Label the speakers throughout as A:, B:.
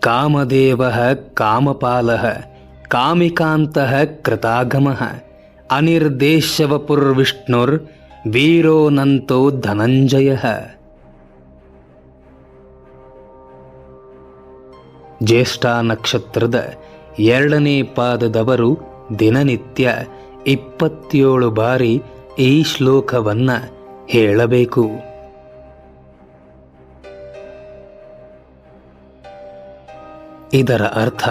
A: ಕಾಮದೇವಃ ಕಾಮಪಾಲಃ ಕಾಮಿಕಾಂತಃ ಕೃತಾಗಮಃ ಅನಿರ್ದೇಶ್ಯವಪುರ್ವಿಷ್ಣುರ್ ವೀರೋನಂತೋ ಧನಂಜಯಃ. ಜ್ಯೇಷ್ಠ ನಕ್ಷತ್ರದ 2ನೇ ಪಾದದವರು ದಿನನಿತ್ಯ 27 ಬಾರಿ ಈ ಶ್ಲೋಕವನ್ನ ಹೇಳಬೇಕು. ಇದರ ಅರ್ಥ,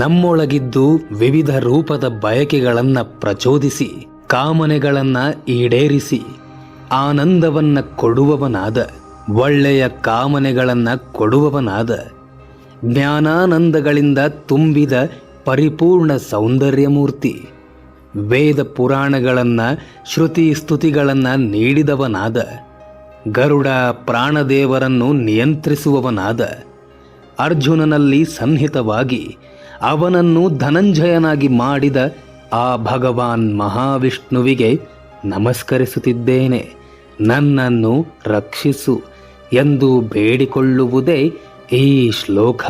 A: ನಮ್ಮೊಳಗಿದ್ದು ವಿವಿಧ ರೂಪದ ಬಯಕೆಗಳನ್ನು ಪ್ರಚೋದಿಸಿ ಕಾಮನೆಗಳನ್ನ ಈಡೇರಿಸಿ ಆನಂದವನ್ನ ಕೊಡುವವನಾದ, ಒಳ್ಳೆಯ ಕಾಮನೆಗಳನ್ನ ಕೊಡುವವನಾದ, ಜ್ಞಾನಾನಂದಗಳಿಂದ ತುಂಬಿದ ಪರಿಪೂರ್ಣ ಸೌಂದರ್ಯಮೂರ್ತಿ, ವೇದ ಪುರಾಣಗಳನ್ನು ಶ್ರುತಿ ಸ್ತುತಿಗಳನ್ನು ನೀಡಿದವನಾದ, ಗರುಡ ಪ್ರಾಣದೇವರನ್ನು ನಿಯಂತ್ರಿಸುವವನಾದ, ಅರ್ಜುನನಲ್ಲಿ ಸನ್ನಿಹಿತವಾಗಿ ಅವನನ್ನು ಧನಂಜಯನಾಗಿ ಮಾಡಿದ ಆ ಭಗವಾನ್ ಮಹಾವಿಷ್ಣುವಿಗೆ ನಮಸ್ಕರಿಸುತ್ತಿದ್ದೇನೆ, ನನ್ನನ್ನು ರಕ್ಷಿಸು ಎಂದು ಬೇಡಿಕೊಳ್ಳುವುದೇ ಈ ಶ್ಲೋಕ.